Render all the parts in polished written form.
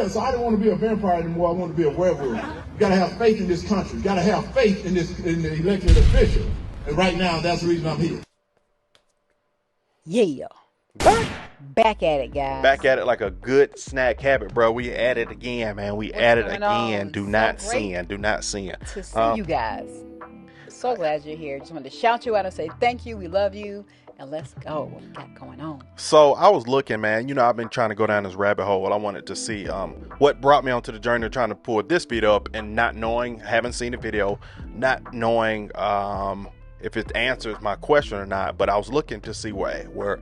So I didn't want to be a vampire anymore. I want to be a werewolf. You got to have faith in this country. You got to have faith in the elected officials. And right now, that's the reason I'm here. Yeah. Back at it, guys. Back at it like a good snack habit, bro. We at it again, man. We at it again. Do not sin. Do not sin. To see you guys. So glad you're here. Just wanted to shout you out and say thank you. We love you. And let's go. What we got going on? So I was looking, man. You know, I've been trying to go down this rabbit hole. I wanted to see what brought me onto the journey of trying to pull this video up and not knowing, haven't seen the video, not knowing if it answers my question or not. But I was looking to see where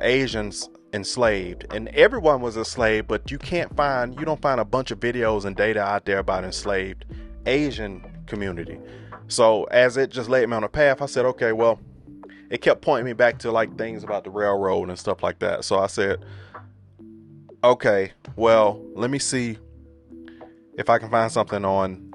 Asians enslaved, and everyone was enslaved, but you don't find a bunch of videos and data out there about enslaved Asian community. So as it just laid me on a path, I said, okay, well, it kept pointing me back to like things about the railroad and stuff like that. So I said, okay, well, let me see if I can find something on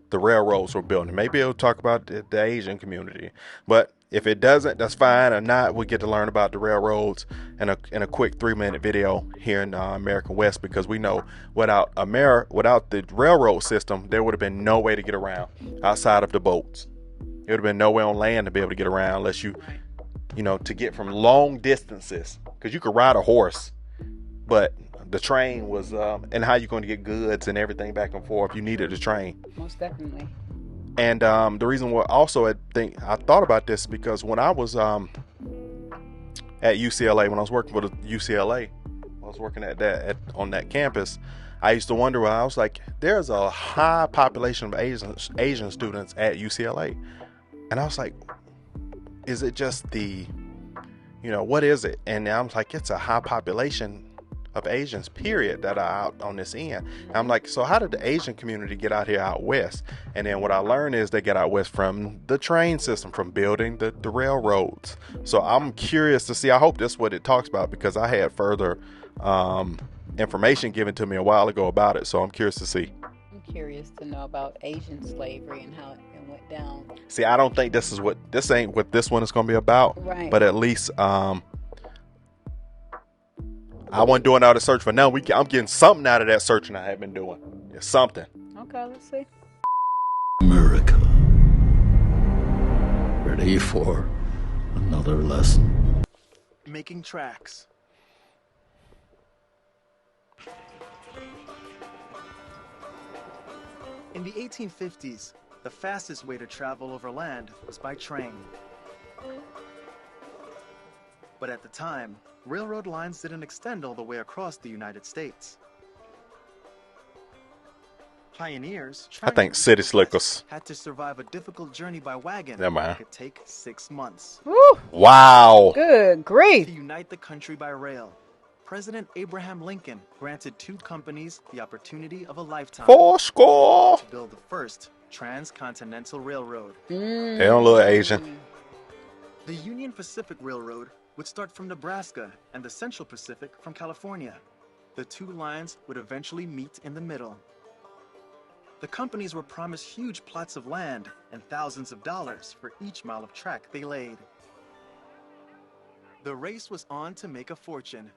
the railroads we're building. Maybe it'll talk about the Asian community, but if it doesn't, that's fine. Or not, we get to learn about the railroads in a quick 3-minute video here in American West, because we know without the railroad system, there would have been no way to get around outside of the boats. There would have been no way on land to be able to get around unless you know, to get from long distances, because you could ride a horse, but the train was, and how you going to get goods and everything back and forth? You needed a train. Most definitely. And the reason why also I thought about this, because when I was at UCLA, when I was working for the UCLA, I was working on that campus, I used to wonder, I was like, there's a high population of Asian students at UCLA. And I was like, is it just what is it? And I was like, it's a high population of Asians, period, that are out on this end. And I'm like, so how did the Asian community get out here out west? And then what I learned is they get out west from the train system, from building the railroads. So I'm curious to see. I hope that's what it talks about, because I had further information given to me a while ago about it. So I'm curious to see. I'm curious to know about Asian slavery and how it went down. See, I don't think this ain't what this one is going to be about. Right. But at least I wasn't doing all the search for now. I'm getting something out of that searching I have been doing. It's something. Okay, let's see. America. Ready for another lesson. Making tracks. In the 1850s, the fastest way to travel over land was by train. But at the time, railroad lines didn't extend all the way across the United States. Pioneers, I think City Slickers had to survive a difficult journey by wagon that could take 6 months. Woo! Wow. Good grief. To unite the country by rail, President Abraham Lincoln granted 2 companies the opportunity of a lifetime Fourscore to build the first Transcontinental Railroad. They don't look Asian. The Union Pacific Railroad would start from Nebraska and the Central Pacific from California. The 2 lines would eventually meet in the middle. The companies were promised huge plots of land and thousands of dollars for each mile of track they laid. The race was on to make a fortune.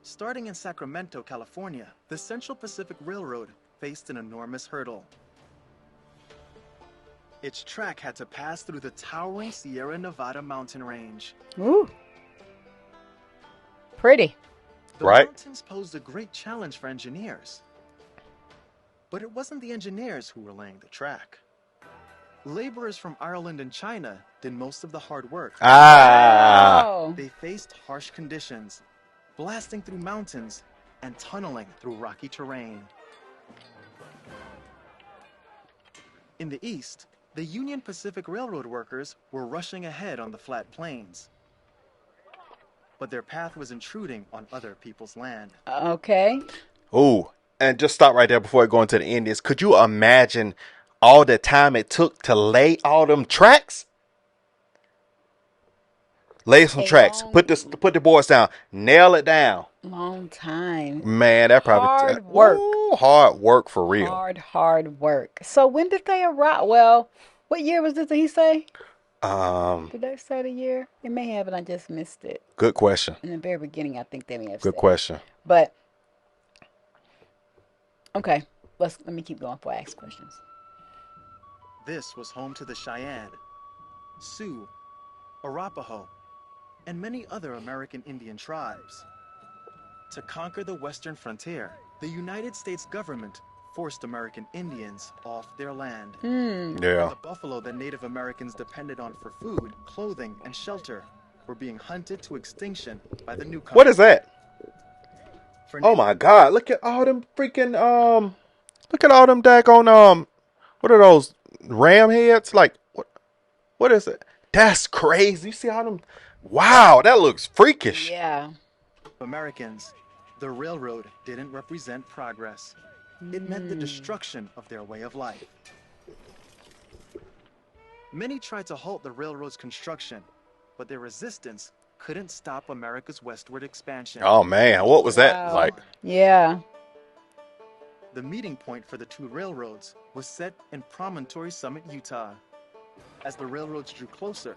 Starting in Sacramento, California, the Central Pacific Railroad faced an enormous hurdle. Its track had to pass through the towering Sierra Nevada mountain range. Ooh. Pretty. The Right. mountains posed a great challenge for engineers. But it wasn't the engineers who were laying the track. Laborers from Ireland and China did most of the hard work. Wow. They faced harsh conditions, blasting through mountains and tunneling through rocky terrain. In the east, the Union Pacific Railroad workers were rushing ahead on the flat plains. But their path was intruding on other people's land. Okay. Ooh, and just stop right there before I go into the Indians. Could you imagine all the time it took to lay all them tracks? Lay some tracks. Put the boards down. Nail it down. Long time. Man, that probably Hard work. Ooh, hard work for real. Hard work. So when did they arrive? Well, what year was this, did he say? Did they say the year? It may have, and I just missed it. Good question. In the very beginning, I think they may have Good said. question. But okay, let me keep going before I ask questions. This was home to the Cheyenne, Sioux, Arapaho, and many other American Indian tribes. To conquer the western frontier, the United States government forced American Indians off their land. Yeah. The buffalo that Native Americans depended on for food, clothing, and shelter were being hunted to extinction by the newcomers. What is that? For Oh my God! Look at all them freaking look at all them daggone what are those ram heads? Like what is it? That's crazy. You see all them? Wow, that looks freakish. Yeah. Americans, the railroad didn't represent progress. It meant the destruction of their way of life. Many tried to halt the railroad's construction, but their resistance couldn't stop America's westward expansion. Oh man, what was that Wow. like? Yeah. The meeting point for the two railroads was set in Promontory Summit, Utah. As the railroads drew closer,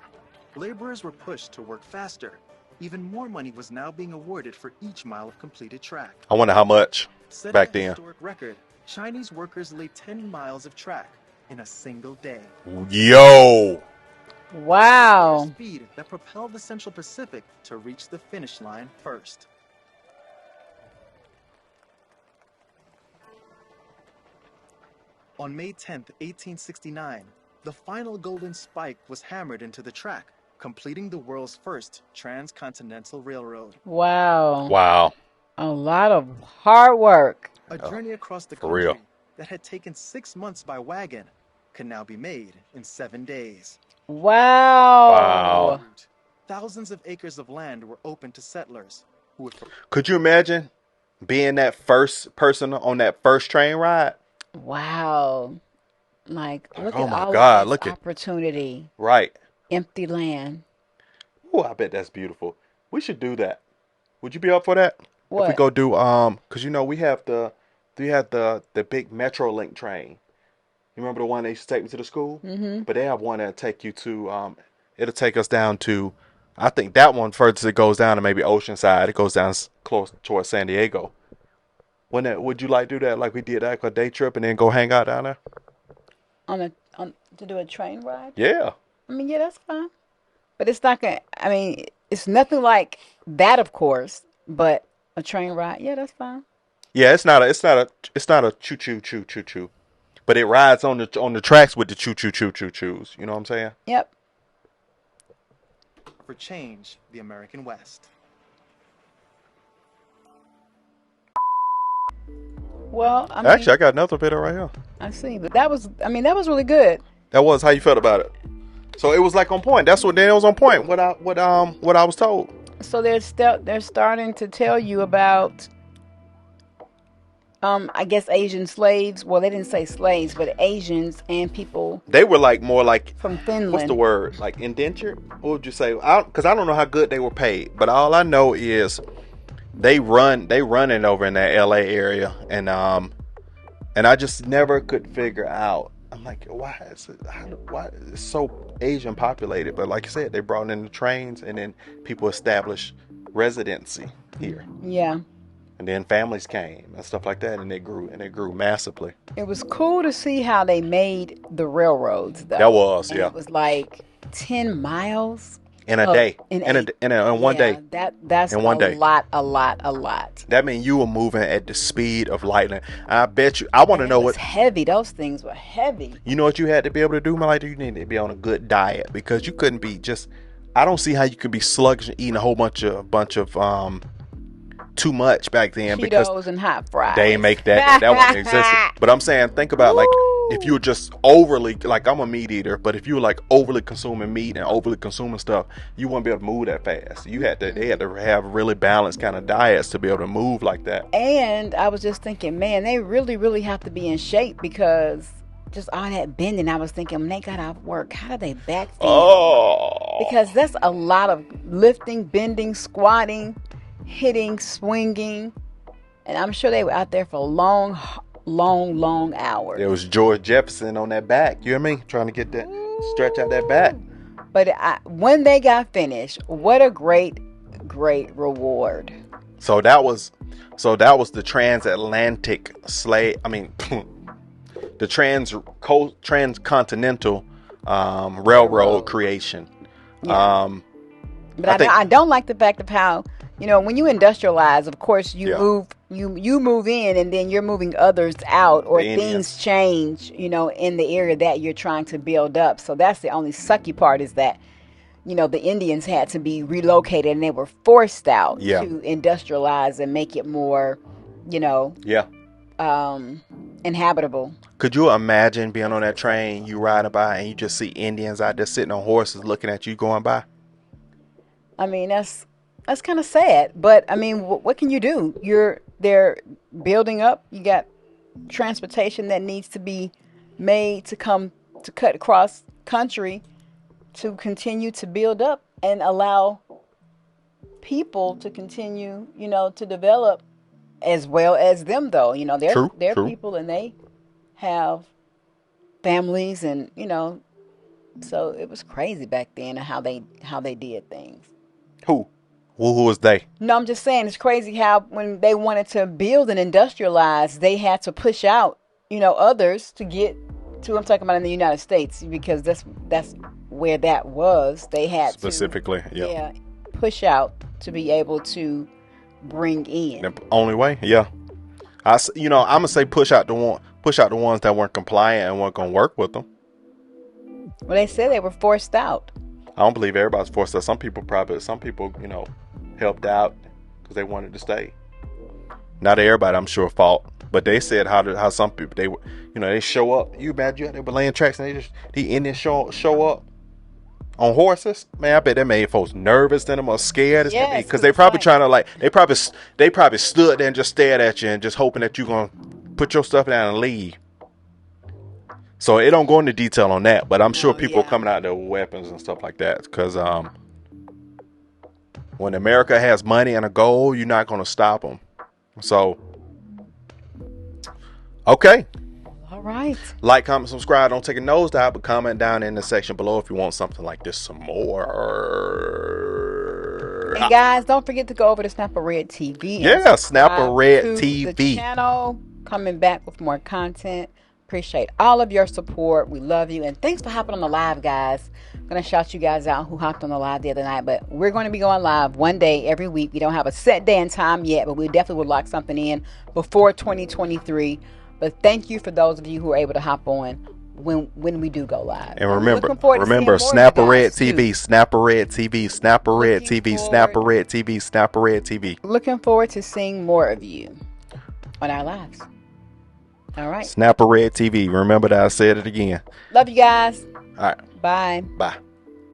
laborers were pushed to work faster. Even more money was now being awarded for each mile of completed track. I wonder how much Setting back a then. historic record, Chinese workers laid 10 miles of track in a single day. Yo. Wow. Speed that propelled the Central Pacific to reach the finish line first. On May 10th, 1869, the final golden spike was hammered into the track, completing the world's first Transcontinental Railroad. Wow. Wow. A lot of hard work. A journey across the for real. country that had taken 6 months by wagon can now be made in 7 days. Wow. Wow. Thousands of acres of land were open to settlers who would... Could you imagine being that first person on that first train ride? Wow. Like, look Oh at my all God, of this look at- opportunity. Right. Empty land. Oh, I bet that's beautiful. We should do that. Would you be up for that? If we What? go do cause you know we have the big Metrolink train. You remember the one they used to take me to the school? Mm-hmm. But they have one that'll take you to it'll take us down to, I think that one furthest it goes down to maybe Oceanside. It goes down close towards San Diego. Would you like to do that like we did like a day trip and then go hang out down there? To do a train ride? Yeah. I mean, yeah, that's fine. But it's not gonna, I mean, it's nothing like that, of course, but a train ride, yeah, that's fine. Yeah, it's not a choo-choo. But it rides on the tracks with the choo-choos. You know what I'm saying? Yep. for change the American West. Well, I mean, Actually, I got another video right here. I see, but that was really good. That was how you felt about it. So it was like on point. That's what then it was on point. What I was told. So they're starting to tell you about, I guess Asian slaves. Well, they didn't say slaves, but Asians and people They were like more like, from Finland. what's the word? Like indentured? What would you say? Because I don't know how good they were paid, but all I know is they run it over in that LA area, and I just never could figure out. I'm like, why is it's so Asian populated? But like you said, they brought in the trains, and then people established residency here, Yeah. and then families came and stuff like that, and it grew massively. It was cool to see how they made the railroads, though. That was, And yeah. It was like 10 miles. In a Oh, day, in one day. That's In one a day. lot. That means you were moving at the speed of lightning. I bet you. I want to And know it was what. heavy. Those things were heavy. You know what you had to be able to do, my lady? You needed to be on a good diet, because you couldn't be just. I don't see how you could be sluggish and eating a whole bunch of too much back then, because Cheetos and hot fries. they ain't make that wasn't exist. But I'm saying, think about like if you were just overly, like, I'm a meat eater, but if you were like overly consuming meat and overly consuming stuff, you wouldn't be able to move that fast. They had to have really balanced kind of diets to be able to move like that. And I was just thinking, man, they really, really have to be in shape, because just all that bending. I was thinking, when they got off work, how do they back feed? Oh, Because that's a lot of lifting, bending, squatting, hitting, swinging. And I'm sure they were out there for long hours. there was George Jefferson on that back. You hear me? Trying to get that stretch out that back. But when they got finished, what a great reward. So that was the transatlantic slave. I mean, the transcontinental railroad creation. Yeah. But I don't like the fact of how, when you industrialize, of course you move in, and then you're moving others out, or things change, in the area that you're trying to build up. So that's the only sucky part, is that the Indians had to be relocated, and they were forced out to industrialize and make it more, inhabitable. Could you imagine being on that train, you riding by, and you just see Indians out there sitting on horses looking at you going by? I mean, that's kind of sad. But, I mean, what can you do? They're building up. You got transportation that needs to be made to cut across country to continue to build up and allow people to continue, to develop, as well as them, though. They're True. people, and they have families, and so it was crazy back then how they did things. Who was they? No, I'm just saying, it's crazy how when they wanted to build and industrialize, they had to push out others to get to, I'm talking about in the United States, because that's where that was. They had specifically to push out to be able to bring in. The only way, I'm gonna say push out the ones that weren't compliant and weren't gonna work with them. Well, they said they were forced out. I don't believe everybody's forced out. Some people helped out because they wanted to stay. Not everybody, I'm sure, fought, but they said how some people they show up. You imagine you out there with laying tracks, and the Indians show up on horses. Man, I bet that made folks nervous, then them or scared, because they probably trying to they probably stood there and just stared at you and just hoping that you're gonna put your stuff down and leave. So it don't go into detail on that, but I'm sure people coming out there with weapons and stuff like that, because when America has money and a goal, you're not going to stop them. So, okay. All right. Like, comment, subscribe. Don't take a nosedive, but comment down in the section below if you want something like this some more. And guys, don't forget to go over to Snapper Red TV. Yeah, Snapper Red TV. The channel, coming back with more content. Appreciate all of your support. We love you. And thanks for hopping on the live, guys. I'm going to shout you guys out who hopped on the live the other night. But we're going to be going live one day every week. We don't have a set day and time yet, but we definitely would lock something in before 2023. But thank you for those of you who are able to hop on when we do go live. And remember, Snapper Red TV, Snapper Red TV, Snapper Red TV, Snapper Red TV, Snapper Red TV. Looking forward to seeing more of you on our lives. All right. Snapper Red TV. Remember that I said it again. Love you guys. All right. Bye. Bye.